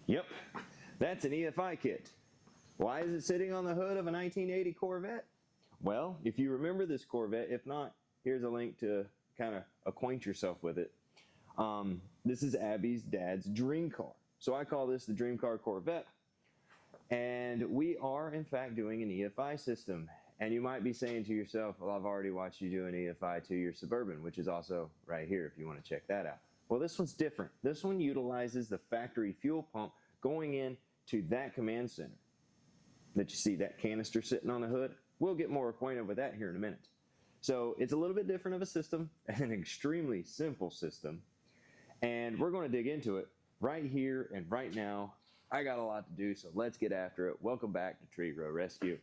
Yep, that's an EFI kit. Why is it sitting on the hood of a 1980 Corvette? Well, if you remember this Corvette, if not, here's a link to kind of acquaint yourself with it. This is Abby's dad's dream car. So I call this the Dream Car Corvette. And we are, in fact, doing an EFI system. And you might be saying to yourself, well, I've already watched you do an EFI to your Suburban, which is also right here if you want to check that out. Well, this one's different. This one utilizes the factory fuel pump going into that command center that you see that canister sitting on the hood. We'll get more acquainted with that here in a minute. So it's a little bit different of a system, an extremely simple system. And we're going to dig into it right here and right now. I got a lot to do, so let's get after it. Welcome back to Treerow Rescue.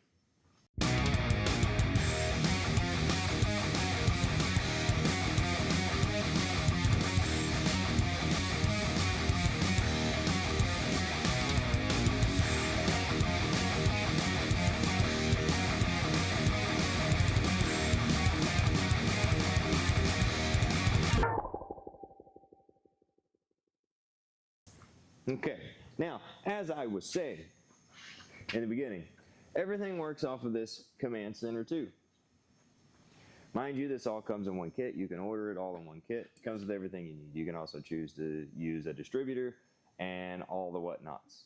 Okay, now, as I was saying in the beginning, everything works off of this command center too. Mind you, this all comes in one kit. You can order it all in one kit. It comes with everything you need. You can also choose to use a distributor and all the whatnots.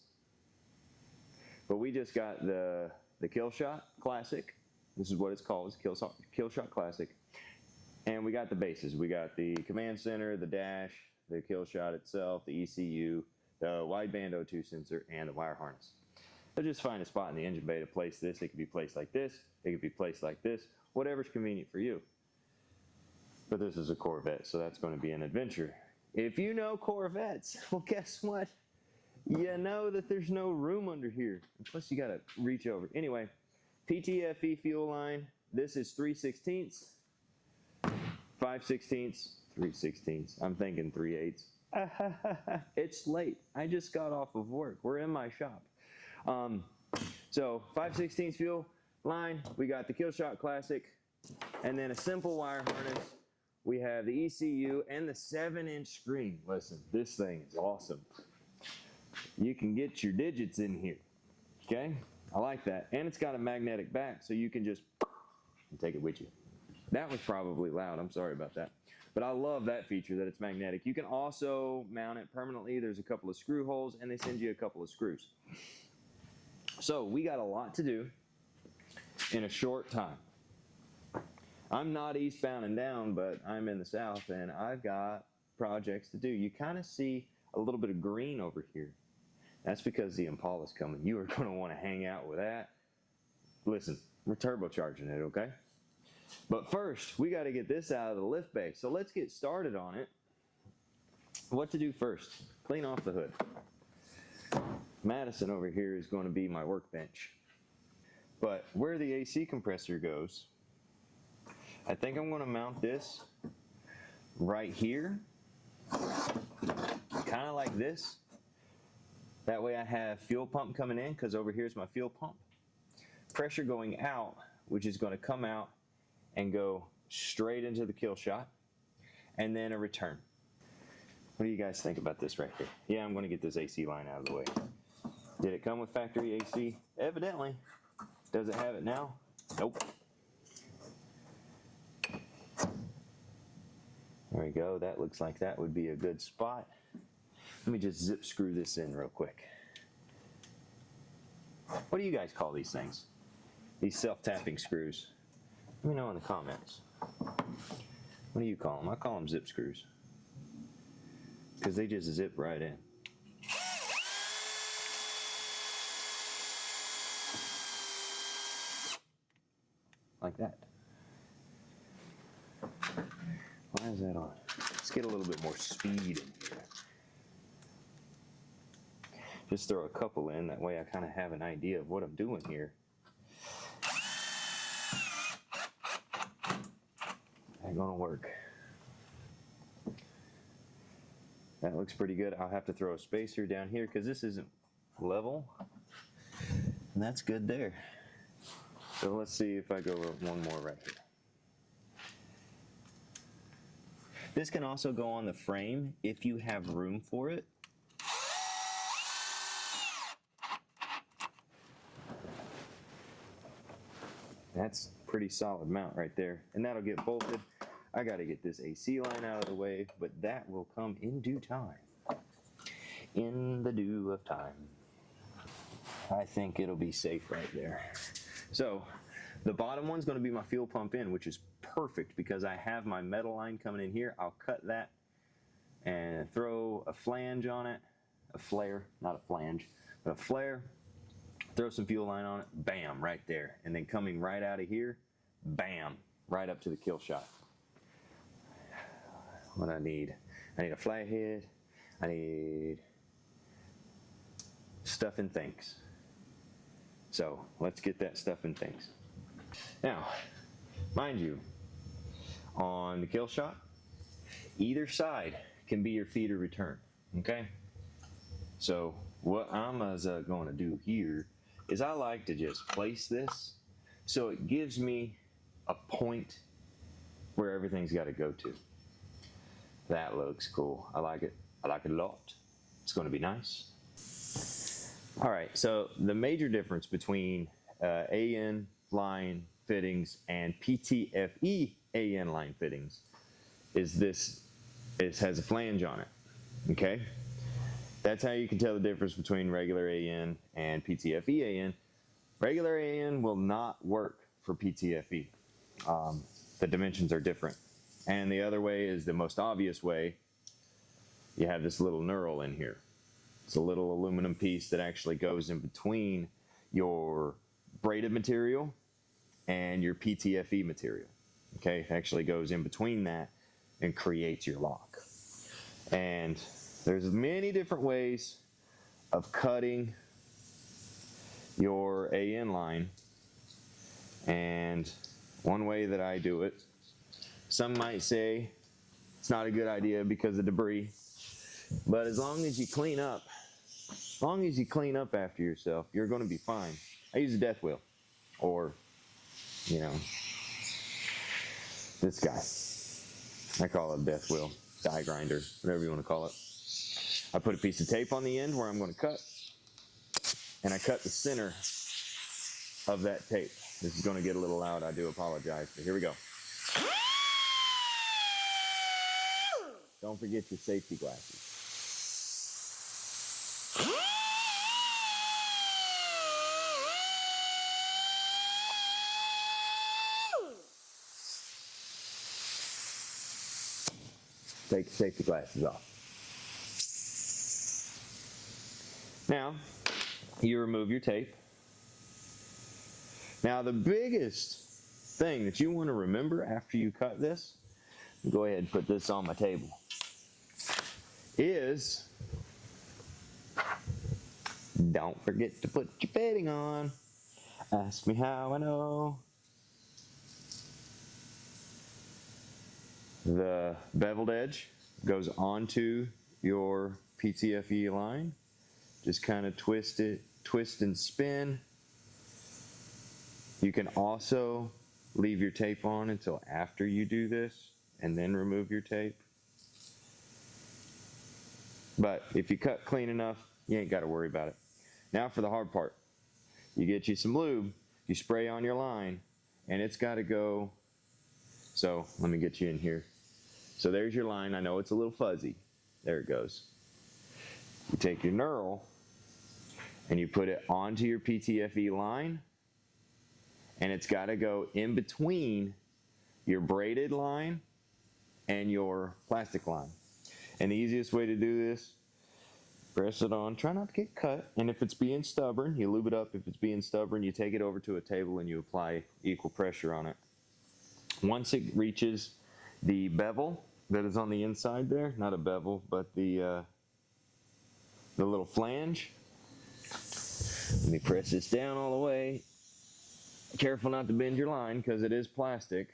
But we just got the Killshot Classic. This is what it's called. It's Killshot Classic. And we got the bases. We got the command center, the dash, the Killshot itself, the ECU, the wideband O2 sensor, and the wire harness. So just find a spot in the engine bay to place this. It could be placed like this. It could be placed like this. Whatever's convenient for you. But this is a Corvette, so that's going to be an adventure. If you know Corvettes, well, guess what? You know that there's no room under here. And plus, you got to reach over. Anyway, PTFE fuel line. This is 3/16, 5/16, 3/16. I'm thinking 3/8. It's late. I just got off of work. We're in my shop. So 5/16 fuel line. We got the Killshot Classic, and then a simple wire harness. We have the ECU and the 7-inch screen. Listen, this thing is awesome. You can get your digits in here. Okay, I like that, and it's got a magnetic back, so you can just take it with you. That was probably loud. I'm sorry about that. But I love that feature that it's magnetic. You can also mount it permanently. There's a couple of screw holes, and they send you a couple of screws. So we got a lot to do in a short time. I'm not eastbound and down, but I'm in the south, and I've got projects to do. You kind of see a little bit of green over here. That's because the Impala's coming. You are going to want to hang out with that. Listen, we're turbocharging it, okay? But first, we got to get this out of the lift bay. So let's get started on it. What to do first? Clean off the hood. Madison over here is going to be my workbench. But where the AC compressor goes, I think I'm going to mount this right here. Kind of like this. That way I have fuel pump coming in, because over here is my fuel pump. Pressure going out, which is going to come out and go straight into the Killshot, and then a return. What do you guys think about this right here? Yeah, I'm going to get this AC line out of the way. Did it come with factory AC? Evidently. Does it have it now? Nope. There we go. That looks like that would be a good spot. Let me just zip screw this in real quick. What do you guys call these things? These self-tapping screws? Let me know in the comments. What do you call them? I call them zip screws, because they just zip right in. Like that. Why is that on? Let's get a little bit more speed in here. Just throw a couple in, that way I kind of have an idea of what I'm doing here. Ain't gonna work. That looks pretty good. I'll have to throw a spacer down here because this isn't level. And that's good there. So let's see if I go one more right here. This can also go on the frame if you have room for it. That's a pretty solid mount right there. And that'll get bolted. I got to get this AC line out of the way, but that will come in due time. In the due of time. I think it'll be safe right there. So the bottom one's going to be my fuel pump in, which is perfect because I have my metal line coming in here. I'll cut that and throw a flange on it. A flare, not a flange, but a flare. Throw some fuel line on it, bam, right there. And then coming right out of here, bam, right up to the kill shot. What I need a flathead, I need stuff and things. So let's get that stuff and things. Now, mind you, on the kill shot, either side can be your feeder return, okay? So what I'm going to do here is I like to just place this so it gives me a point where everything's got to go to. That looks cool. I like it. I like it a lot. It's going to be nice. All right, so the major difference between AN line fittings and PTFE AN line fittings is this. It has a flange on it, okay? That's how you can tell the difference between regular AN and PTFE AN. Regular AN will not work for PTFE. The dimensions are different. And the other way is the most obvious way. You have this little knurl in here. It's a little aluminum piece that actually goes in between your braided material and your PTFE material. Okay, it actually goes in between that and creates your lock. And there's many different ways of cutting your AN line. And one way that I do it, some might say it's not a good idea because of debris. But as long as you clean up, after yourself, you're going to be fine. I use a death wheel, or, you know, this guy. I call it a death wheel, die grinder, whatever you want to call it. I put a piece of tape on the end where I'm going to cut, and I cut the center of that tape. This is going to get a little loud. I do apologize, but here we go. Don't forget your safety glasses. Take your safety glasses off. Now, you remove your tape. Now, the biggest thing that you want to remember after you cut this, go ahead and put this on my table, is don't forget to put your fitting on. Ask me how I know. The beveled edge goes onto your PTFE line. Just kind of twist and spin. You can also leave your tape on until after you do this and then remove your tape. But if you cut clean enough, you ain't got to worry about it. Now for the hard part. You get you some lube, you spray on your line, and it's got to go. So let me get you in here. So there's your line. I know it's a little fuzzy. There it goes. You take your knurl and you put it onto your PTFE line, and it's got to go in between your braided line and your plastic line. And the easiest way to do this, press it on, try not to get cut, and if it's being stubborn, you lube it up. If it's being stubborn, you take it over to a table and you apply equal pressure on it. Once it reaches the bevel that is on the inside there, not a bevel, but the little flange, let me press this down all the way. Careful not to bend your line because it is plastic.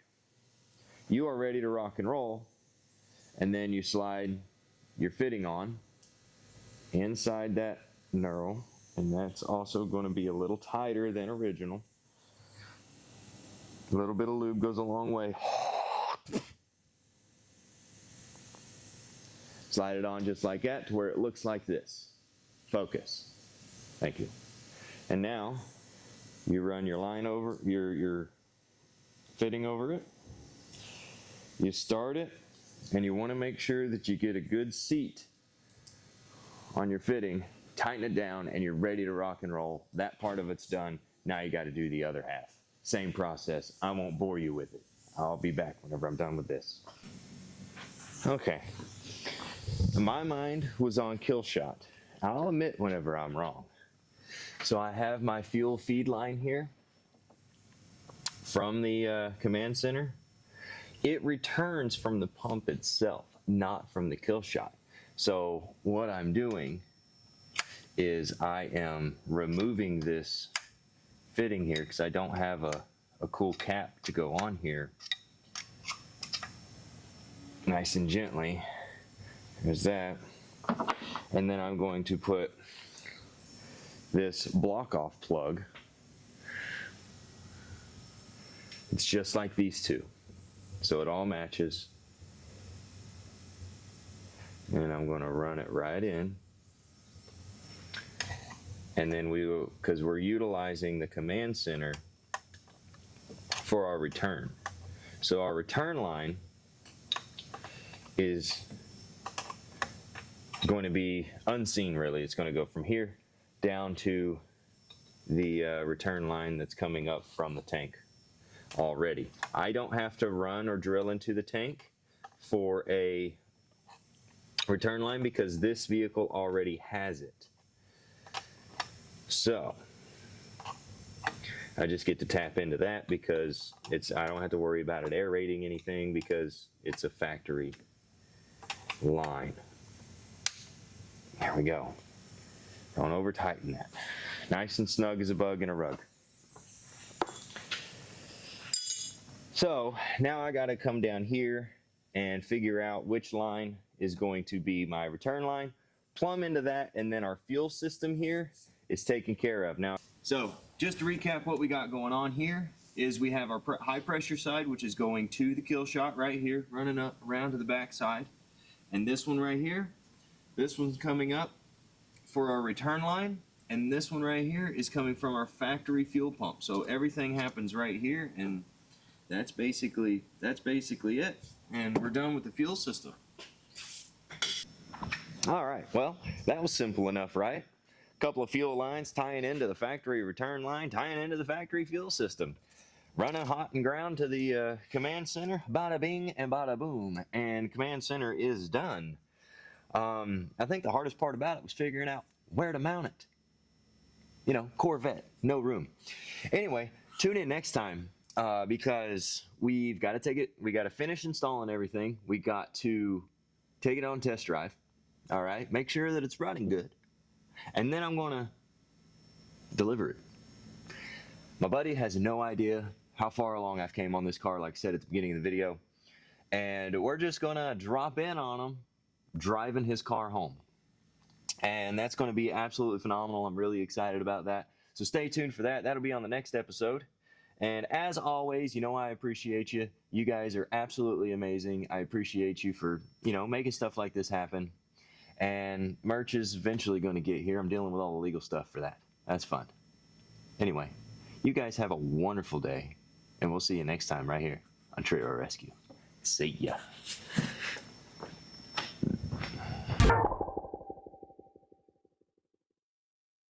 You are ready to rock and roll, and then you slide your fitting on inside that knurl, and that's also going to be a little tighter than original. A little bit of lube goes a long way. Slide it on just like that to where it looks like this. Focus. Thank you. And now you run your line over, your fitting over it. You start it, and you want to make sure that you get a good seat on your fitting, tighten it down, and you're ready to rock and roll. That part of it's done. Now you got to do the other half. Same process. I won't bore you with it. I'll be back whenever I'm done with this. Okay. My mind was on Killshot. I'll admit whenever I'm wrong. So I have my fuel feed line here from the command center. It returns from the pump itself, not from the Killshot. So what I'm doing is I am removing this fitting here because I don't have a cool cap to go on here. Nice and gently. There's that. And then I'm going to put this block off plug. It's just like these two. So it all matches. And I'm going to run it right in. And then we will, because we're utilizing the command center for our return. So our return line is going to be unseen really. It's going to go from here down to the return line that's coming up from the tank already. I don't have to run or drill into the tank for a return line because this vehicle already has it. So I just get to tap into that because I don't have to worry about it aerating anything because it's a factory line. There we go. Don't over tighten that. Nice and snug as a bug in a rug. So now I got to come down here and figure out which line is going to be my return line, plumb into that, and then our fuel system here is taken care of. Now, so just to recap what we got going on here is we have our high pressure side, which is going to the Killshot right here, running up around to the back side. And this one right here, this one's coming up for our return line. And this one right here is coming from our factory fuel pump. So everything happens right here, and that's basically it. And we're done with the fuel system. All right, well, that was simple enough, right? A couple of fuel lines tying into the factory return line, tying into the factory fuel system. Running hot and ground to the command center, bada bing and bada boom, and command center is done. I think the hardest part about it was figuring out where to mount it. You know, Corvette, no room. Anyway, tune in next time because we've got to take it, we got to finish installing everything. We got to take it on test drive, all right? Make sure that it's running good. And then I'm going to deliver it. My buddy has no idea how far along I've came on this car, like I said at the beginning of the video. And we're just going to drop in on him driving his car home. And that's going to be absolutely phenomenal. I'm really excited about that. So stay tuned for that. That'll be on the next episode. And as always, you know, I appreciate you. You guys are absolutely amazing. I appreciate you for, you know, making stuff like this happen. And merch is eventually going to get here. I'm dealing with all the legal stuff for that. That's fun. Anyway, you guys have a wonderful day. And we'll see you next time right here on Treerow Rescue. See ya.